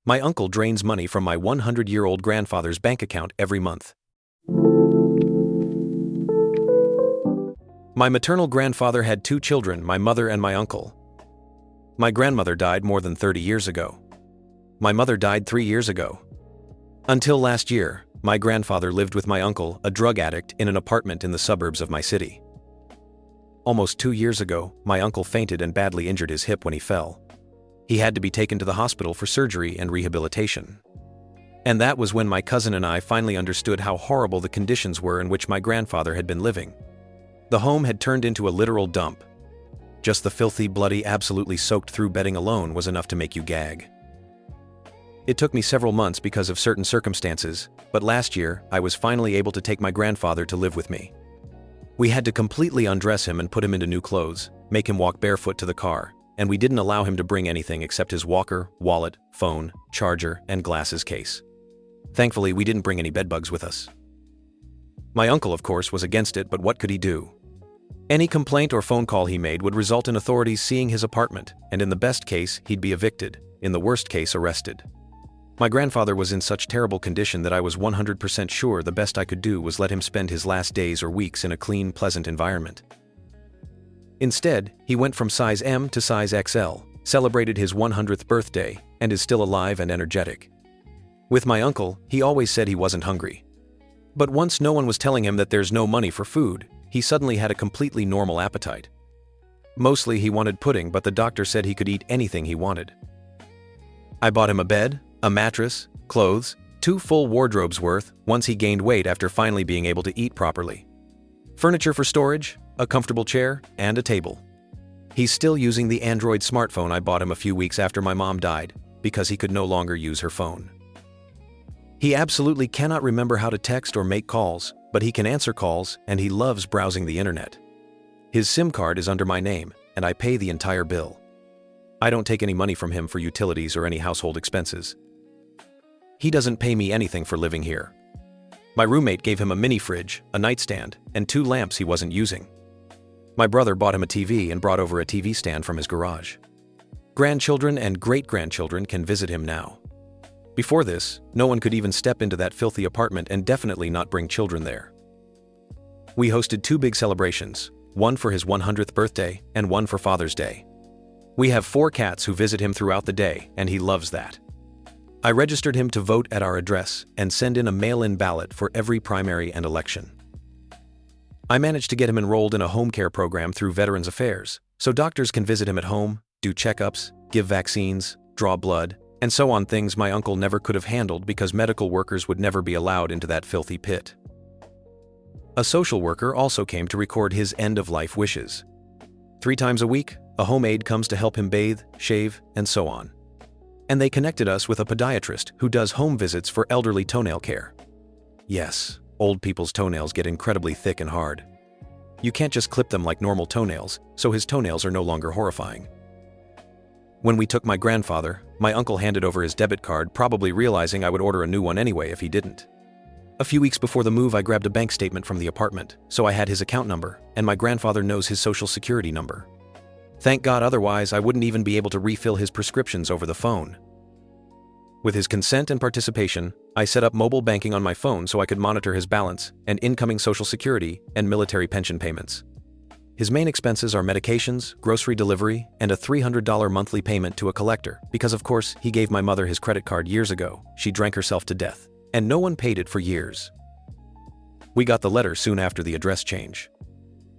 My uncle drains money from my 100-year-old grandfather's bank account every month. My maternal grandfather had 2 children, my mother and my uncle. My grandmother died more than 30 years ago. My mother died 3 years ago. Until last year, my grandfather lived with my uncle, a drug addict, in an apartment in the suburbs of my city. Almost 2 years ago, my uncle fainted and badly injured his hip when he fell. He had to be taken to the hospital for surgery and rehabilitation. And that was when my cousin and I finally understood how horrible the conditions were in which my grandfather had been living. The home had turned into a literal dump. Just the filthy, bloody, absolutely soaked-through bedding alone was enough to make you gag. It took me several months because of certain circumstances, but last year, I was finally able to take my grandfather to live with me. We had to completely undress him and put him into new clothes, make him walk barefoot to the car, and we didn't allow him to bring anything except his walker, wallet, phone, charger, and glasses case. Thankfully, we didn't bring any bedbugs with us. My uncle, of course, was against it, but what could he do? Any complaint or phone call he made would result in authorities seeing his apartment, and in the best case, he'd be evicted, in the worst case, arrested. My grandfather was in such terrible condition that I was 100% sure the best I could do was let him spend his last days or weeks in a clean, pleasant environment. Instead, he went from size M to size XL, celebrated his 100th birthday, and is still alive and energetic. With my uncle, he always said he wasn't hungry. But once no one was telling him that there's no money for food, he suddenly had a completely normal appetite. Mostly he wanted pudding, but the doctor said he could eat anything he wanted. I bought him a bed, a mattress, clothes, 2 full wardrobes worth once he gained weight after finally being able to eat properly. Furniture for storage, a comfortable chair, and a table. He's still using the Android smartphone I bought him a few weeks after my mom died, because he could no longer use her phone. He absolutely cannot remember how to text or make calls, but he can answer calls, and he loves browsing the internet. His SIM card is under my name, and I pay the entire bill. I don't take any money from him for utilities or any household expenses. He doesn't pay me anything for living here. My roommate gave him a mini fridge, a nightstand, and 2 lamps he wasn't using. My brother bought him a TV and brought over a TV stand from his garage. Grandchildren and great-grandchildren can visit him now. Before this, no one could even step into that filthy apartment and definitely not bring children there. We hosted 2 big celebrations, one for his 100th birthday and one for Father's Day. We have 4 cats who visit him throughout the day, and he loves that. I registered him to vote at our address and send in a mail-in ballot for every primary and election. I managed to get him enrolled in a home care program through Veterans Affairs, so doctors can visit him at home, do checkups, give vaccines, draw blood, and so on, things my uncle never could have handled because medical workers would never be allowed into that filthy pit. A social worker also came to record his end-of-life wishes. 3 times a week, a home aide comes to help him bathe, shave, and so on. And they connected us with a podiatrist who does home visits for elderly toenail care. Yes, old people's toenails get incredibly thick and hard. You can't just clip them like normal toenails, so his toenails are no longer horrifying. When we took my grandfather, my uncle handed over his debit card, probably realizing I would order a new one anyway if he didn't. A few weeks before the move, I grabbed a bank statement from the apartment, so I had his account number, and my grandfather knows his social security number. Thank God, otherwise I wouldn't even be able to refill his prescriptions over the phone. With his consent and participation, I set up mobile banking on my phone so I could monitor his balance and incoming social security and military pension payments. His main expenses are medications, grocery delivery, and a $300 monthly payment to a collector because, of course, he gave my mother his credit card years ago. She drank herself to death, and no one paid it for years. We got the letter soon after the address change.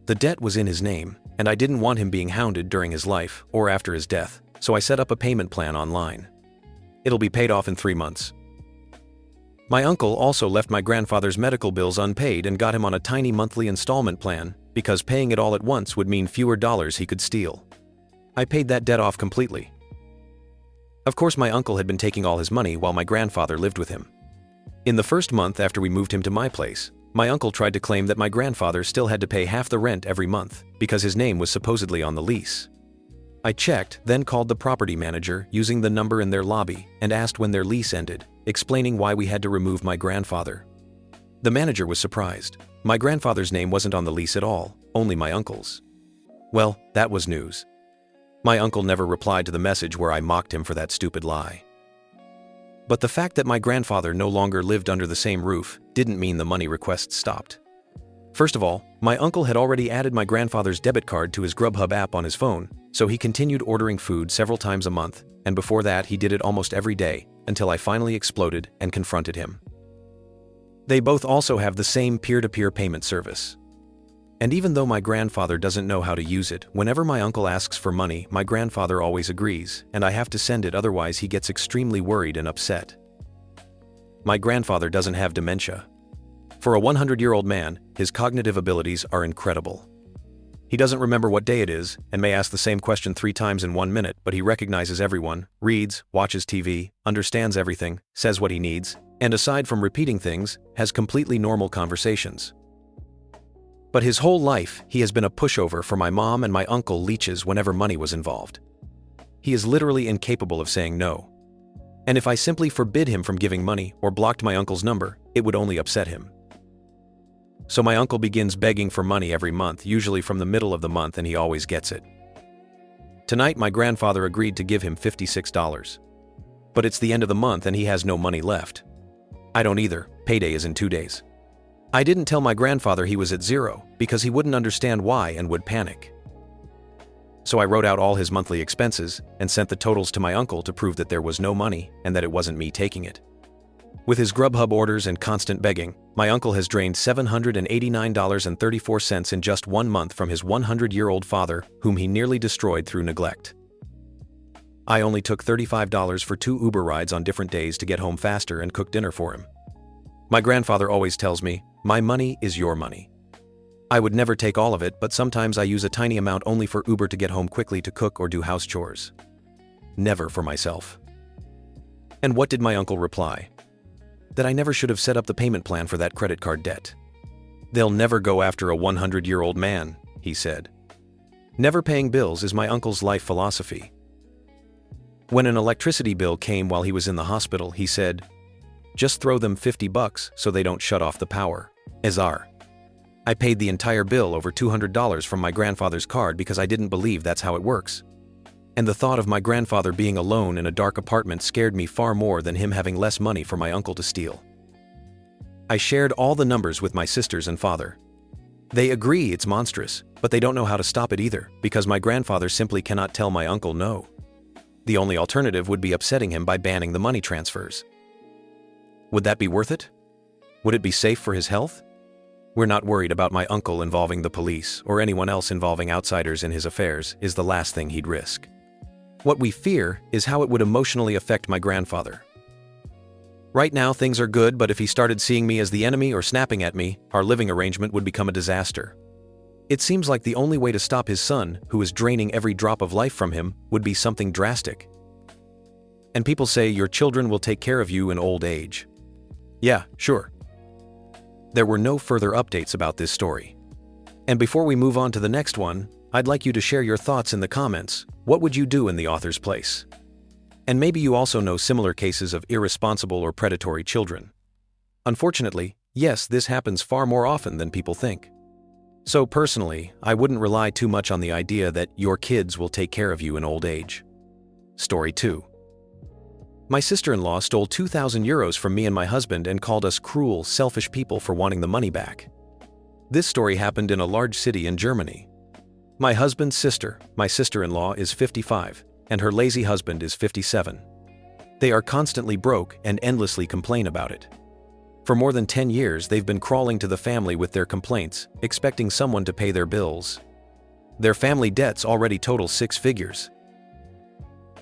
The debt was in his name, and I didn't want him being hounded during his life or after his death, so I set up a payment plan online. It'll be paid off in 3 months. My uncle also left my grandfather's medical bills unpaid and got him on a tiny monthly installment plan because paying it all at once would mean fewer dollars he could steal. I paid that debt off completely. Of course, my uncle had been taking all his money while my grandfather lived with him. In the first month after we moved him to my place, my uncle tried to claim that my grandfather still had to pay half the rent every month because his name was supposedly on the lease. I checked, then called the property manager using the number in their lobby and asked when their lease ended, explaining why we had to remove my grandfather. The manager was surprised. My grandfather's name wasn't on the lease at all, only my uncle's. Well, that was news. My uncle never replied to the message where I mocked him for that stupid lie. But the fact that my grandfather no longer lived under the same roof didn't mean the money requests stopped. First of all, my uncle had already added my grandfather's debit card to his Grubhub app on his phone, so he continued ordering food several times a month, and before that he did it almost every day, until I finally exploded and confronted him. They both also have the same peer-to-peer payment service. And even though my grandfather doesn't know how to use it, whenever my uncle asks for money, my grandfather always agrees, and I have to send it, otherwise he gets extremely worried and upset. My grandfather doesn't have dementia. For a 100-year-old man, his cognitive abilities are incredible. He doesn't remember what day it is, and may ask the same question 3 times in 1 minute, but he recognizes everyone, reads, watches TV, understands everything, says what he needs, and aside from repeating things, has completely normal conversations. But his whole life, he has been a pushover for my mom and my uncle leeches whenever money was involved. He is literally incapable of saying no. And if I simply forbid him from giving money or blocked my uncle's number, it would only upset him. So my uncle begins begging for money every month, usually from the middle of the month, and he always gets it. Tonight, my grandfather agreed to give him $56. But it's the end of the month and he has no money left. I don't either. Payday is in 2 days. I didn't tell my grandfather he was at zero, because he wouldn't understand why and would panic. So I wrote out all his monthly expenses and sent the totals to my uncle to prove that there was no money and that it wasn't me taking it. With his Grubhub orders and constant begging, my uncle has drained $789.34 in just 1 month from his 100-year-old father, whom he nearly destroyed through neglect. I only took $35 for 2 Uber rides on different days to get home faster and cook dinner for him. My grandfather always tells me, "My money is your money." I would never take all of it, but sometimes I use a tiny amount only for Uber to get home quickly to cook or do house chores. Never for myself. And what did my uncle reply? That I never should have set up the payment plan for that credit card debt. They'll never go after a 100-year-old man, he said. Never paying bills is my uncle's life philosophy. When an electricity bill came while he was in the hospital, he said, "Just throw them $50 so they don't shut off the power." Azar. I paid the entire bill, over $200, from my grandfather's card because I didn't believe that's how it works. And the thought of my grandfather being alone in a dark apartment scared me far more than him having less money for my uncle to steal. I shared all the numbers with my sisters and father. They agree it's monstrous, but they don't know how to stop it either, because my grandfather simply cannot tell my uncle no. The only alternative would be upsetting him by banning the money transfers. Would that be worth it? Would it be safe for his health? We're not worried about my uncle involving the police or anyone else involving outsiders in his affairs is the last thing he'd risk. What we fear is how it would emotionally affect my grandfather. Right now things are good, but if he started seeing me as the enemy or snapping at me, our living arrangement would become a disaster. It seems like the only way to stop his son, who is draining every drop of life from him, would be something drastic. And people say your children will take care of you in old age. Yeah, sure. There were no further updates about this story. And before we move on to the next one, I'd like you to share your thoughts in the comments. What would you do in the author's place? And maybe you also know similar cases of irresponsible or predatory children. Unfortunately, yes, this happens far more often than people think. So personally, I wouldn't rely too much on the idea that your kids will take care of you in old age. Story 2. My sister-in-law stole 2,000 euros from me and my husband and called us cruel, selfish people for wanting the money back. This story happened in a large city in Germany. My husband's sister, my sister-in-law, is 55, and her lazy husband is 57. They are constantly broke and endlessly complain about it. For more than 10 years, they've been crawling to the family with their complaints, expecting someone to pay their bills. Their family debts already total 6 figures.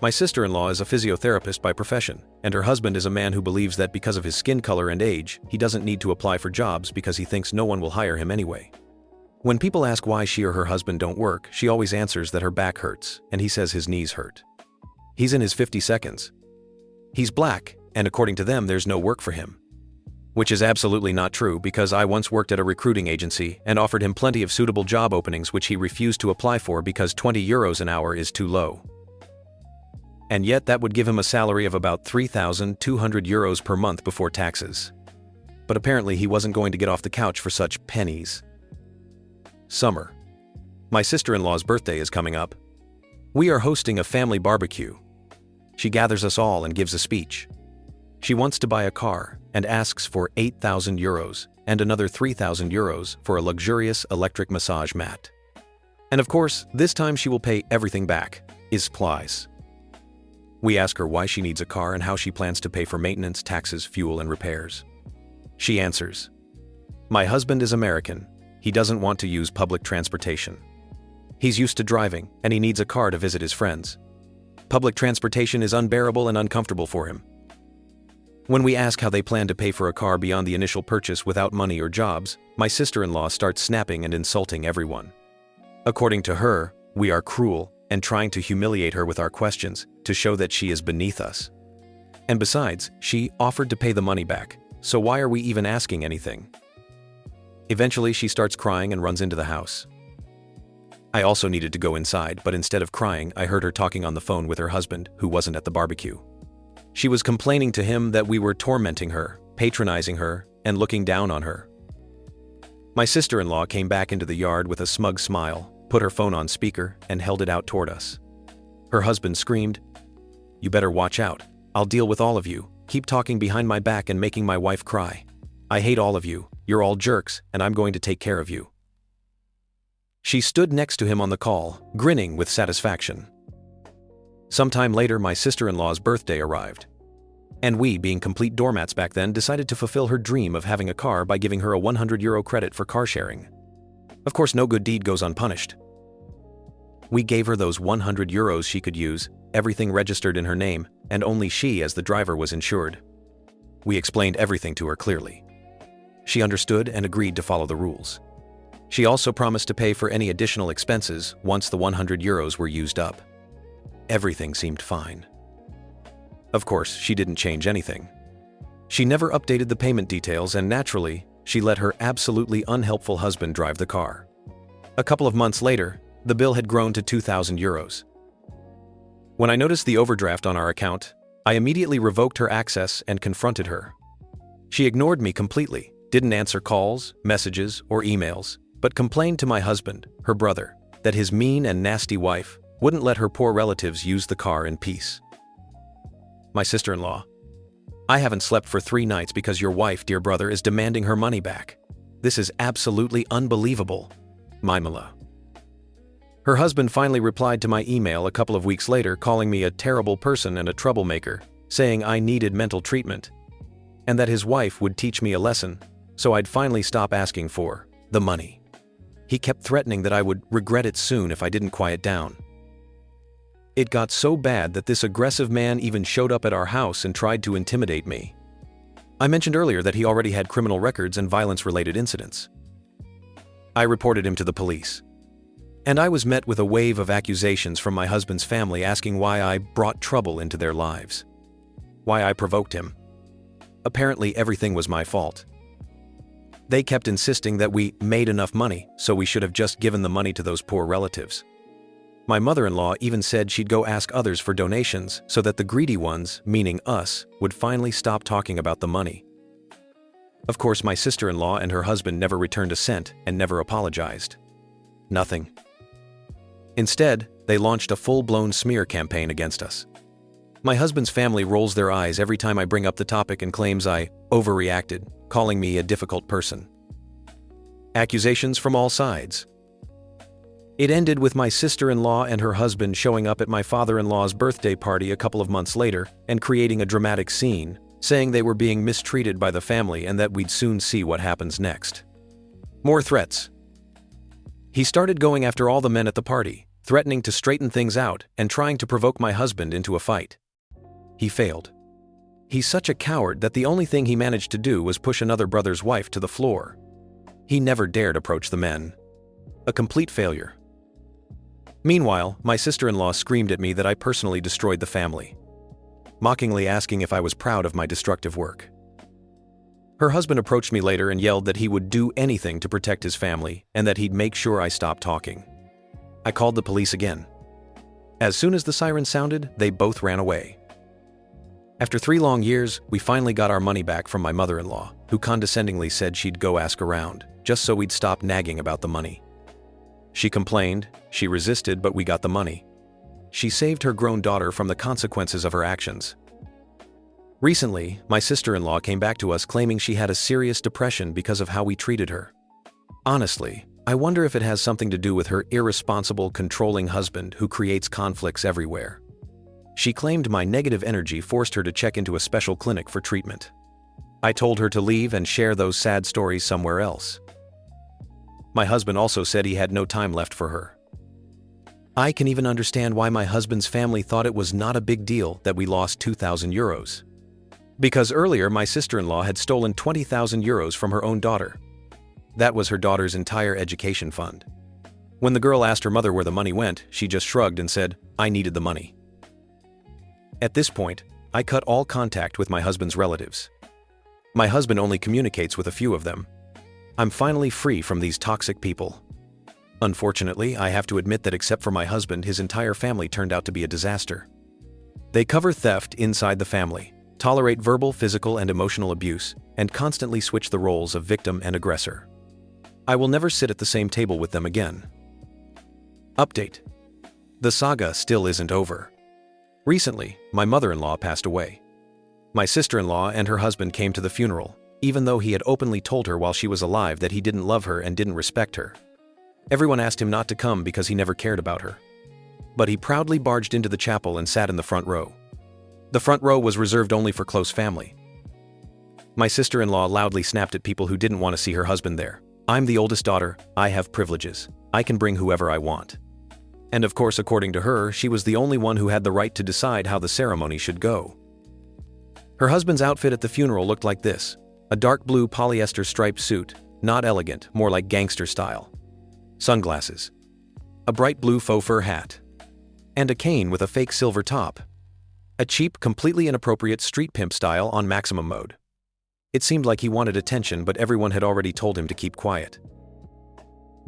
My sister-in-law is a physiotherapist by profession, and her husband is a man who believes that because of his skin color and age, he doesn't need to apply for jobs because he thinks no one will hire him anyway. When people ask why she or her husband don't work, she always answers that her back hurts, and he says his knees hurt. He's in his 52nd. He's black, and according to them, there's no work for him. Which is absolutely not true, because I once worked at a recruiting agency and offered him plenty of suitable job openings which he refused to apply for because 20 euros an hour is too low. And yet that would give him a salary of about 3,200 euros per month before taxes. But apparently he wasn't going to get off the couch for such pennies. Summer. My sister-in-law's birthday is coming up. We are hosting a family barbecue. She gathers us all and gives a speech. She wants to buy a car and asks for 8,000 euros and another 3,000 euros for a luxurious electric massage mat. And of course, this time she will pay everything back, escalates. We ask her why she needs a car and how she plans to pay for maintenance, taxes, fuel, and repairs. She answers, "My husband is American. He doesn't want to use public transportation. He's used to driving, and he needs a car to visit his friends. Public transportation is unbearable and uncomfortable for him." When we ask how they plan to pay for a car beyond the initial purchase without money or jobs, my sister-in-law starts snapping and insulting everyone. According to her, we are cruel and trying to humiliate her with our questions to show that she is beneath us. And besides, she offered to pay the money back, so why are we even asking anything? Eventually, she starts crying and runs into the house. I also needed to go inside, but instead of crying, I heard her talking on the phone with her husband, who wasn't at the barbecue. She was complaining to him that we were tormenting her, patronizing her, and looking down on her. My sister-in-law came back into the yard with a smug smile, put her phone on speaker, and held it out toward us. Her husband screamed, "You better watch out. I'll deal with all of you. Keep talking behind my back and making my wife cry. I hate all of you. You're all jerks, and I'm going to take care of you." She stood next to him on the call, grinning with satisfaction. Sometime later, my sister-in-law's birthday arrived. And we, being complete doormats back then, decided to fulfill her dream of having a car by giving her a 100 euro credit for car sharing. Of course, no good deed goes unpunished. We gave her those 100 euros she could use, everything registered in her name, and only she as the driver was insured. We explained everything to her clearly. She understood and agreed to follow the rules. She also promised to pay for any additional expenses once the 100 euros were used up. Everything seemed fine. Of course, she didn't change anything. She never updated the payment details, and naturally, she let her absolutely unhelpful husband drive the car. A couple of months later, the bill had grown to 2,000 euros. When I noticed the overdraft on our account, I immediately revoked her access and confronted her. She ignored me completely, didn't answer calls, messages, or emails, but complained to my husband, her brother, that his mean and nasty wife wouldn't let her poor relatives use the car in peace. My sister-in-law: "I haven't slept for 3 nights because your wife, dear brother, is demanding her money back. This is absolutely unbelievable. Mimala." Her husband finally replied to my email a couple of weeks later, calling me a terrible person and a troublemaker, saying I needed mental treatment, and that his wife would teach me a lesson, so I'd finally stop asking for the money. He kept threatening that I would regret it soon if I didn't quiet down. It got so bad that this aggressive man even showed up at our house and tried to intimidate me. I mentioned earlier that he already had criminal records and violence-related incidents. I reported him to the police. And I was met with a wave of accusations from my husband's family asking why I brought trouble into their lives. Why I provoked him. Apparently everything was my fault. They kept insisting that we made enough money, so we should have just given the money to those poor relatives. My mother-in-law even said she'd go ask others for donations so that the greedy ones, meaning us, would finally stop talking about the money. Of course, my sister-in-law and her husband never returned a cent and never apologized. Nothing. Instead, they launched a full-blown smear campaign against us. My husband's family rolls their eyes every time I bring up the topic and claims I overreacted, calling me a difficult person. Accusations from all sides. It ended with my sister-in-law and her husband showing up at my father-in-law's birthday party a couple of months later and creating a dramatic scene, saying they were being mistreated by the family and that we'd soon see what happens next. More threats. He started going after all the men at the party, threatening to straighten things out and trying to provoke my husband into a fight. He failed. He's such a coward that the only thing he managed to do was push another brother's wife to the floor. He never dared approach the men. A complete failure. Meanwhile, my sister-in-law screamed at me that I personally destroyed the family, mockingly asking if I was proud of my destructive work. Her husband approached me later and yelled that he would do anything to protect his family and that he'd make sure I stopped talking. I called the police again. As soon as the siren sounded, they both ran away. After 3 long years, we finally got our money back from my mother-in-law, who condescendingly said she'd go ask around, just so we'd stop nagging about the money. She complained, she resisted, but we got the money. She saved her grown daughter from the consequences of her actions. Recently, my sister-in-law came back to us claiming she had a serious depression because of how we treated her. Honestly, I wonder if it has something to do with her irresponsible, controlling husband who creates conflicts everywhere. She claimed my negative energy forced her to check into a special clinic for treatment. I told her to leave and share those sad stories somewhere else. My husband also said he had no time left for her. I can even understand why my husband's family thought it was not a big deal that we lost 2,000 euros. Because earlier my sister-in-law had stolen 20,000 euros from her own daughter. That was her daughter's entire education fund. When the girl asked her mother where the money went, she just shrugged and said, "I needed the money." At this point, I cut all contact with my husband's relatives. My husband only communicates with a few of them. I'm finally free from these toxic people. Unfortunately, I have to admit that except for my husband, his entire family turned out to be a disaster. They cover theft inside the family, tolerate verbal, physical, and emotional abuse, and constantly switch the roles of victim and aggressor. I will never sit at the same table with them again. Update. The saga still isn't over. Recently, my mother-in-law passed away. My sister-in-law and her husband came to the funeral, even though he had openly told her while she was alive that he didn't love her and didn't respect her. Everyone asked him not to come because he never cared about her. But he proudly barged into the chapel and sat in the front row. The front row was reserved only for close family. My sister-in-law loudly snapped at people who didn't want to see her husband there. "I'm the oldest daughter, I have privileges. I can bring whoever I want." And of course, according to her, she was the only one who had the right to decide how the ceremony should go. Her husband's outfit at the funeral looked like this: a dark blue polyester striped suit, not elegant, more like gangster style. Sunglasses. A bright blue faux fur hat. And a cane with a fake silver top. A cheap, completely inappropriate street pimp style on maximum mode. It seemed like he wanted attention, but everyone had already told him to keep quiet.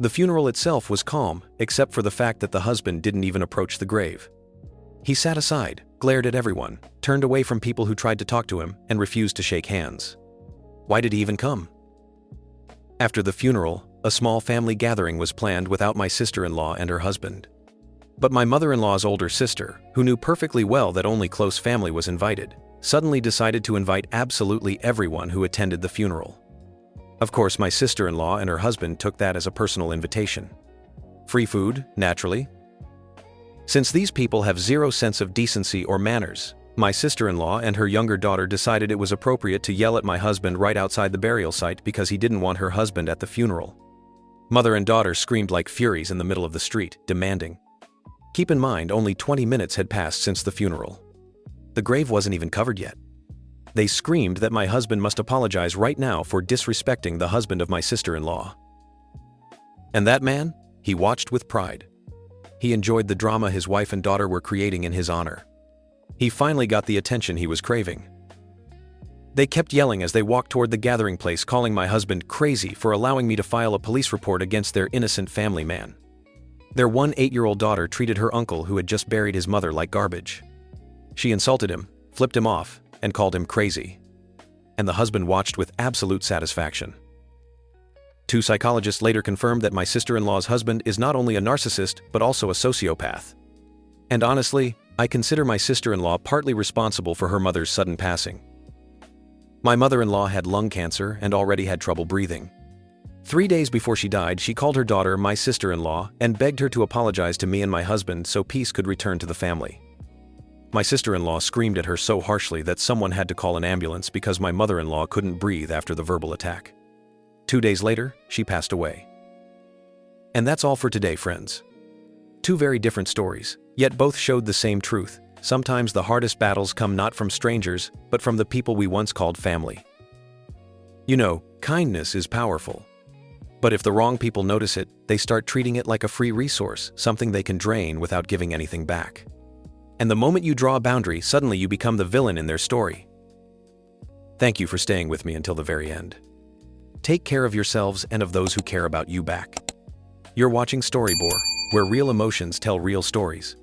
The funeral itself was calm, except for the fact that the husband didn't even approach the grave. He sat aside, glared at everyone, turned away from people who tried to talk to him, and refused to shake hands. Why did he even come? After the funeral, a small family gathering was planned without my sister-in-law and her husband. But my mother-in-law's older sister, who knew perfectly well that only close family was invited, suddenly decided to invite absolutely everyone who attended the funeral. Of course, my sister-in-law and her husband took that as a personal invitation. Free food, naturally. Since these people have zero sense of decency or manners, my sister-in-law and her younger daughter decided it was appropriate to yell at my husband right outside the burial site because he didn't want her husband at the funeral. Mother and daughter screamed like furies in the middle of the street, demanding. Keep in mind, only 20 minutes had passed since the funeral. The grave wasn't even covered yet. They screamed that my husband must apologize right now for disrespecting the husband of my sister-in-law. And that man? He watched with pride. He enjoyed the drama his wife and daughter were creating in his honor. He finally got the attention he was craving. They kept yelling as they walked toward the gathering place, calling my husband crazy for allowing me to file a police report against their innocent family man. Their 8-year-old daughter treated her uncle who had just buried his mother like garbage. She insulted him, flipped him off, and called him crazy. And the husband watched with absolute satisfaction. 2 psychologists later confirmed that my sister-in-law's husband is not only a narcissist but also a sociopath. And honestly, I consider my sister-in-law partly responsible for her mother's sudden passing. My mother-in-law had lung cancer and already had trouble breathing. 3 days before she died, she called her daughter my sister-in-law and begged her to apologize to me and my husband so peace could return to the family. My sister-in-law screamed at her so harshly that someone had to call an ambulance because my mother-in-law couldn't breathe after the verbal attack. 2 days later, she passed away. And that's all for today, friends. 2 very different stories, yet both showed the same truth. Sometimes the hardest battles come not from strangers, but from the people we once called family. You know, kindness is powerful. But if the wrong people notice it, they start treating it like a free resource, something they can drain without giving anything back. And the moment you draw a boundary, suddenly you become the villain in their story. Thank you for staying with me until the very end. Take care of yourselves and of those who care about you back. You're watching StoryBoar, where real emotions tell real stories.